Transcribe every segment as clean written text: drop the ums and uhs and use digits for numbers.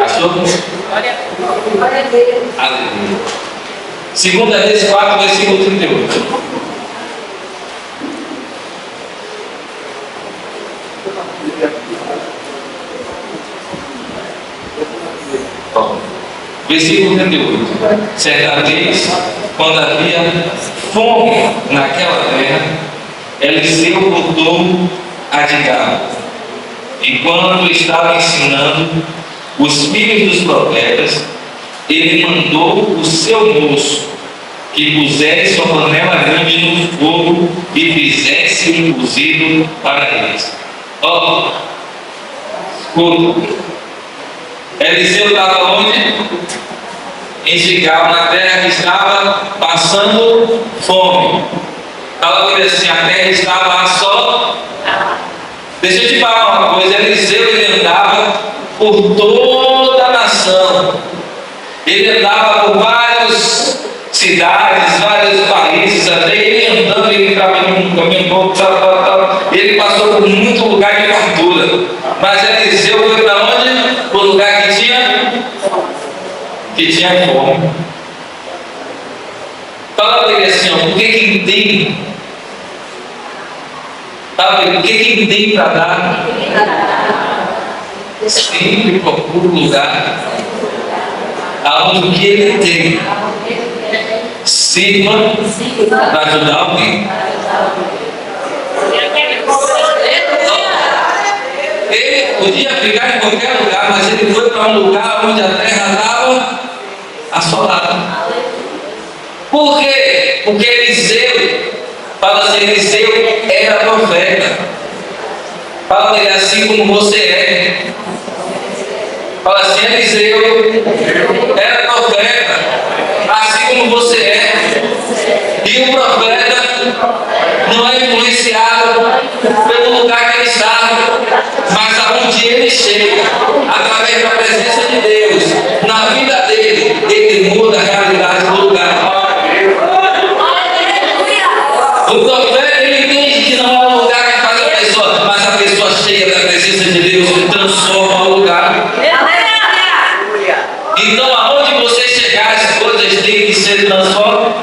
Achou? Aleluia. Segunda Reis 4, versículo 38. Versículo 38. Certa vez, quando havia fome naquela terra, Eliseu voltou a Gilgal. Enquanto estava ensinando os filhos dos profetas, ele mandou o seu moço que pusesse uma panela grande no fogo e fizesse um cozido para eles. Escuta. Eliseu estava onde? Em Gilgal, na terra que estava passando fome. Fala que assim, a terra estava só. Deixa eu te falar uma coisa, Eliseu ele andava por toda a nação. Ele andava por várias cidades, vários países, até ele andando, ele estava em um caminho, ele passou por muito lugar de fartura. Mas Eliseu foi para onde? Para o lugar que tinha fome. Fala para ele assim, porque quem tem, quem tem para dar, sempre procura um lugar aonde o que ele tem sirva para ajudar alguém. Ele podia ficar em qualquer lugar, mas ele foi para um lugar onde a terra estava assolada. Por quê? Porque Eliseu, fala assim, Eliseu era profeta. Fala dele assim como você é. Fala assim, Eliseu era profeta, assim como você é. E o profeta não é influenciado pelo lugar que ele estava, mas aonde ele chega, através da presença de Deus, na vida dele, ele muda a realidade do lugar. O profeta ele entende que não é o lugar que faz a pessoa, mas a pessoa cheia da presença de Deus transforma o lugar. Então, aonde você chegar, as coisas têm que ser transformadas.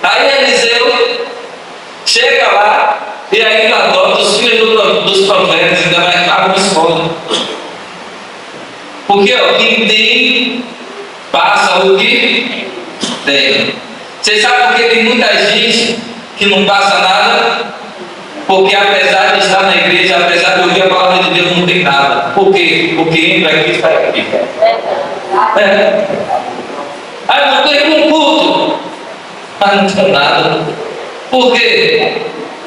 Aí Eliseu chega lá e ainda adota os filhos dos profetas, ainda vai estar uma escola. Porque quem tem, passa o que tem. Vocês sabem por que tem muita gente que não passa nada? Porque apesar de estar na igreja, apesar de ouvir a palavra de Deus, não tem nada. Por quê? Porque entra aqui e sai aqui. Aí eu tenho um culto, mas não tem nada. Por quê?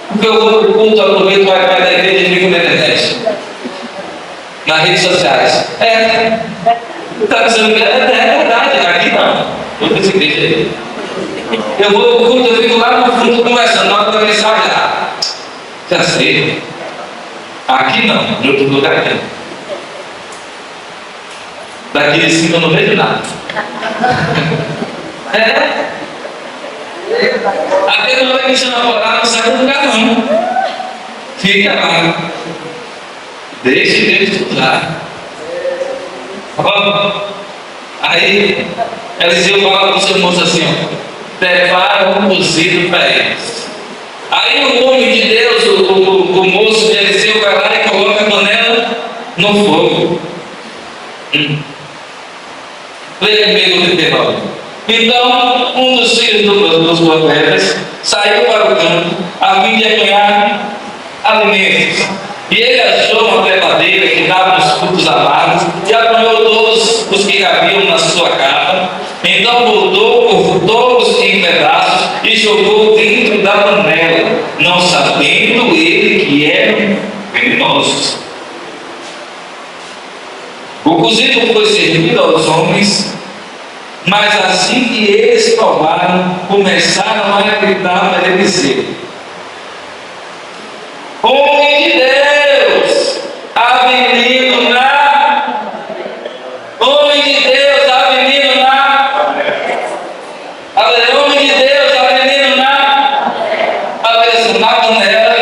Porque eu vou para o culto, aproveito o Wi-Fi da igreja e fico na internet, nas redes sociais. Está dizendo que é verdade, aqui não. Outra igreja aí. Eu vou para o culto, eu fico lá no fundo conversando, na hora da mensagem lá. Já sei. Aqui não, em outro lugar aqui. Daqui de cima eu não vejo nada. Até quando vai me namorar, não sai do lugar não. Fica lá. Deixe Deus estudar. Aí, Eliseu fala para o seu moço assim, prepara um cozido para eles. Aí o homem de Deus, o moço de Eliseu vai lá e coloca a panela no fogo. Leia comigo o 39. Então, um dos filhos dos profetas saiu para o campo a fim de apanhar alimentos. E ele achou uma trepadeira que dava nos frutos amargos e apanhou todos os que cabiam na sua capa. Então voltou, cortou-os em pedaços e jogou dentro da panela, não sabendo ele que eram venenosos. O cozido foi servido aos homens, mas assim que eles provaram, começaram a gritar para Eliseu: homem de Deus, há veneno na. Homem de Deus, há veneno na. Homem de Deus, há veneno na. Na panela.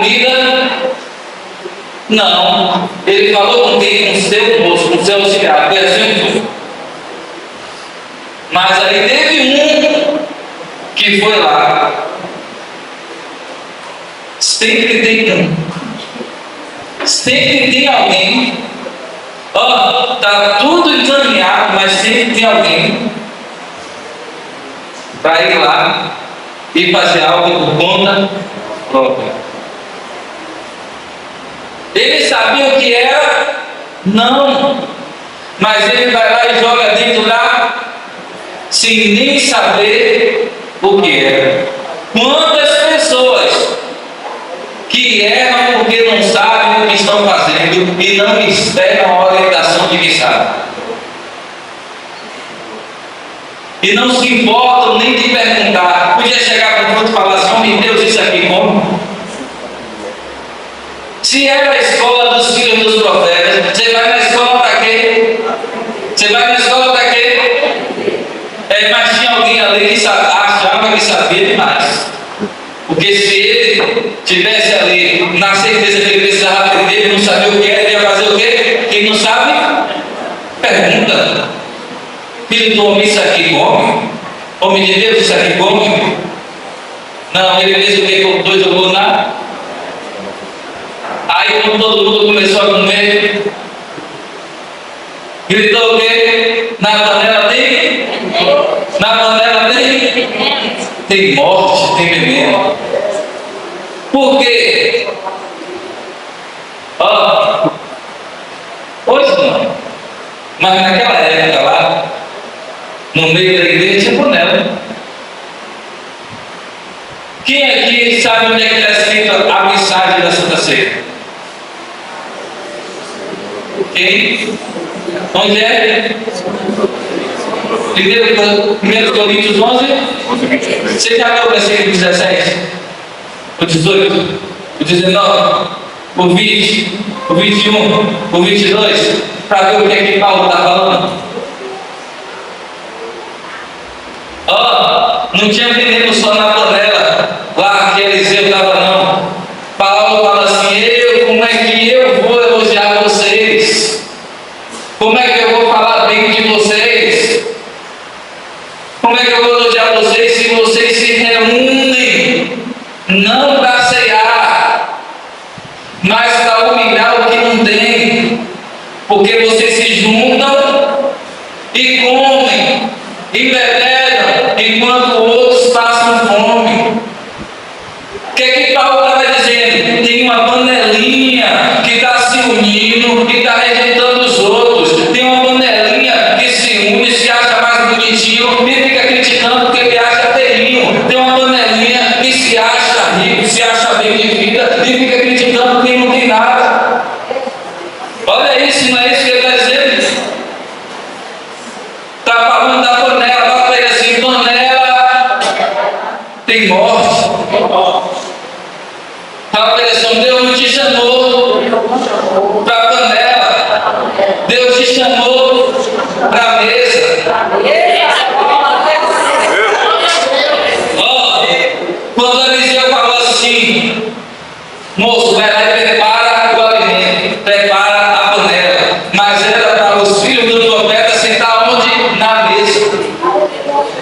comida? Não. Ele falou com quem? Com seu moço, com seu auxiliar. Foi assim que foi. Mas aí teve um que foi lá. Sempre tem um. Sempre tem alguém. Está tudo encaminhado, mas sempre tem alguém para ir lá e fazer algo por conta própria. Ele sabia o que era? Não. Mas ele vai lá e joga dentro lá sem nem saber o que era. Quantas pessoas que erram porque não sabem o que estão fazendo e não esperam a orientação de quem sabe. E não se importam nem de perguntar. Podia chegar para o outro e falar assim: meu Deus, isso aqui como? Se era a escola dos filhos dos profetas, você vai na escola para quê? Você vai na escola para quê? Mas tinha alguém ali que achava que sabia demais. Porque se ele tivesse ali na certeza que ele precisava aprender, ele não sabia o que era, ele ia fazer o quê? Quem não sabe, pergunta. Filho do homem, isso aqui come? Homem de Deus, isso aqui come? Não, ele fez o que? Com 2 jogou nada. Aí quando todo mundo começou a comer, gritou o quê? Na panela tem? Na panela tem? Tem morte, tem veneno. Por quê? Hoje não. Mas naquela época lá, no meio da igreja tinha panela. Quem aqui sabe onde é que está escrito a mensagem da Santa Ceia? Quem? Onde é? 1 Coríntios 11. Você já leu o versículo 17? O 18? O 19? O 20? O 21? O 22? Para ver o que é que Paulo está falando? Não tinha veneno só na panela lá que Eliseu estava, não. Paulo fala assim: como é que eu vou elogiar vocês? Como é que eu vou falar bem de vocês? Como é que eu vou elogiar vocês se vocês se reúnem não para cear, mas para humilhar o que não tem? Porque vocês se juntam e comem e bebedam enquanto outros passam fome. O que é que Paulo estava dizendo? Tem uma panelinha que está se unindo e está rejeitando os outros. Tem uma panelinha que se une, se acha mais bonitinho e fica criticando porque ele acha terrível. Tem uma panelinha que se acha rico, se acha bem de vida e fica criticando porque não tem nada. Olha isso, não é isso que ele está dizendo? Está falando da panela, fala para ele assim: panela tem morte. Fala para ele assim: Deus não te chamou para a panela, Deus te chamou para a mesa. Quando Eliseu falou assim: moço, vai lá e prepara o alimento, prepara a panela, mas era para os filhos do profeta sentar onde? Na mesa.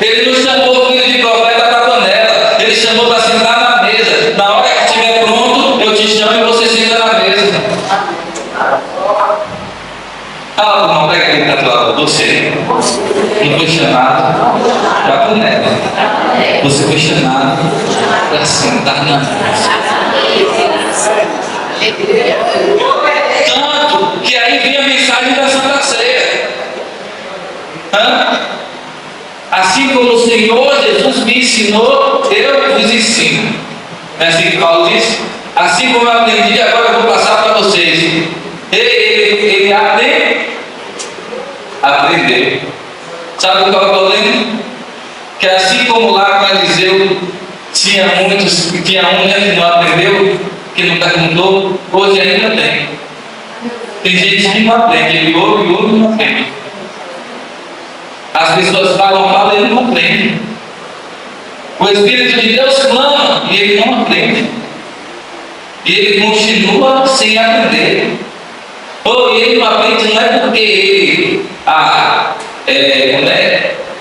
Ele não chamou o filho de profeta para a panela, ele chamou para sentar na mesa. Na hora que estiver pronto, eu te chamo e você senta na mesa. Não pega aquele que está do lado de você. Não foi chamado para a panela, você foi chamado para sentar na mesa. Tanto que aí vem a mensagem da Santa Ceia. Assim como o Senhor Jesus me ensinou, eu vos ensino. Não é assim que Paulo diz? Assim como eu aprendi, agora eu vou passar para vocês. Ele aprendeu. Sabe qual é o problema? Que assim como lá com Eliseu tinha muitos, tinha um que não aprendeu, que não perguntou, hoje ainda tem. Tem gente que não aprende, ele ouve e não aprende. As pessoas falam, e ele não aprende. O Espírito de Deus clama e ele não aprende. E ele continua sem aprender. Ou ele não aprende, não é porque ele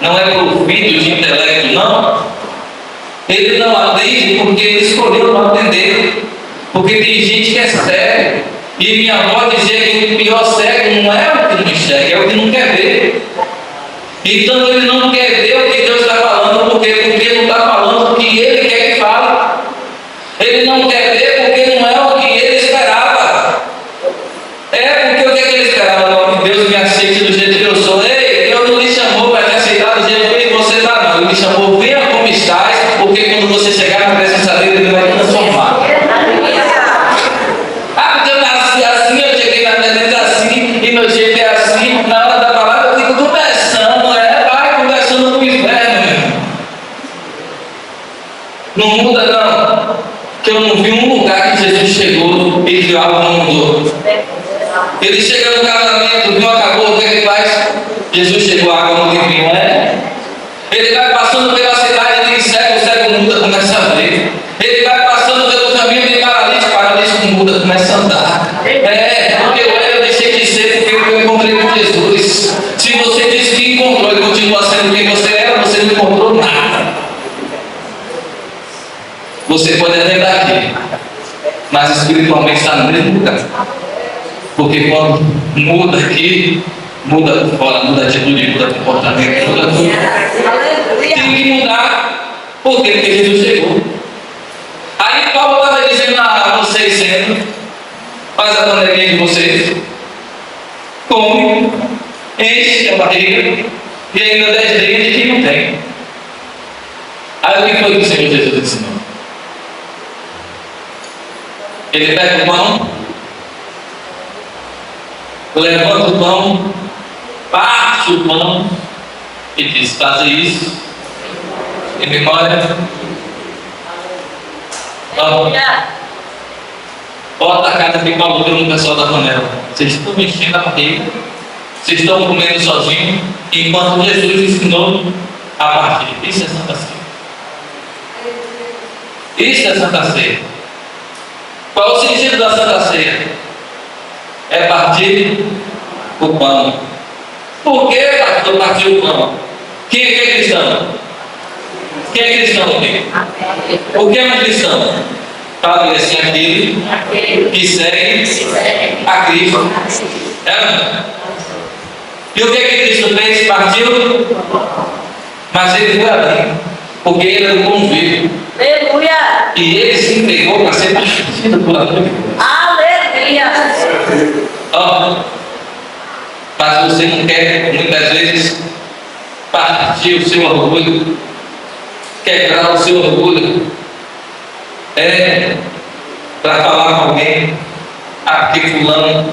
não é provido de intelecto, não. Ele não aprende porque ele escolheu não aprender. Porque tem gente que é cego. E minha avó dizia que o pior cego não é o que não enxerga, é o que não quer ver. Então ele não quer ver o que Deus está falando, porque não está falando o que ele quer que fale. Ele não quer ver porque não é o que ele esperava. Porque o que ele esperava? Não, que Deus me aceite do jeito que eu sou. Ei, Deus não lhe chamou para te aceitar do jeito que você está, não. Ele lhe chamou, venha como estás, porque quando você chegar na presença dele, ele vai te transformar. Porque eu nasci assim, eu cheguei na presença assim, e meu jeito é assim, na hora da palavra eu fico conversando, vai conversando com o inferno, meu. Não muda não, que eu não vi um lugar que Jesus chegou e viu algo não mudou. Ele chega no casamento, viu, acabou, o que ele faz? Jesus chegou, a água no livrinho, Ele vai passando pela cidade, tem cego, o cego muda, começa a ver. Ele vai passando pelo caminho, tem paralítico muda, começa a andar. Porque eu deixei de ser porque eu encontrei com Jesus. Se você disse que encontrou e continua sendo quem você era, você não encontrou nada. Você pode até estar aqui, mas espiritualmente está no mesmo lugar. Porque quando muda aqui, muda fora, muda atitude, muda comportamento, muda tudo. Tem que mudar. Por quê? Porque Jesus chegou. Aí Paulo estava dizendo a vocês sempre, faz a panelinha de vocês, come, enche a barriga, e ainda 10 dias de quem não tem. Aí o que foi que o Senhor Jesus ensinou? Ele pega o pão, levanta o pão, parte o pão e diz, faça isso em memória. Bota a cara de Paulo no pessoal da panela. Vocês estão mexendo a barriga, vocês estão comendo sozinhos, enquanto Jesus ensinou a partir. Isso é Santa Ceia. Isso é Santa Ceia. Qual é o sentido da Santa Ceia? É partir o pão. Por que, pastor, partir o pão? Quem é cristão? Quem é cristão aqui? O que é um cristão? Fala assim, aquele que segue a Cristo. E o que Cristo fez? Partiu? Mas ele foi além, porque ele era um convívio. Aleluia! E ele se entregou para ser partido por amor. Aleluia! Mas você não quer, muitas vezes, partir o seu orgulho, quebrar o seu orgulho, para falar com alguém, aqui fulano,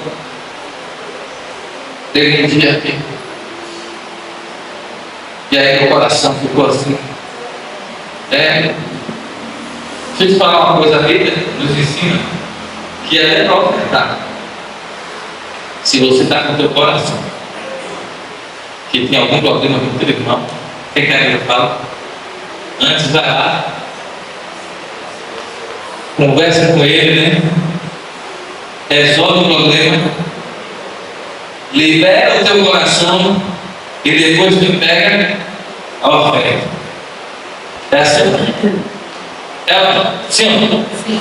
teve um dia aqui. E aí meu coração ficou assim. Deixa eu te falar uma coisa, a Bíblia nos ensina que é para ofertar. Se você está com o teu coração, que tem algum problema com o teu irmão, quem quer que eu fale? Antes vai lá, conversa com ele, resolve o problema, libera o teu coração e depois tu pega a oferta. É assim? Sim ou não? Sim.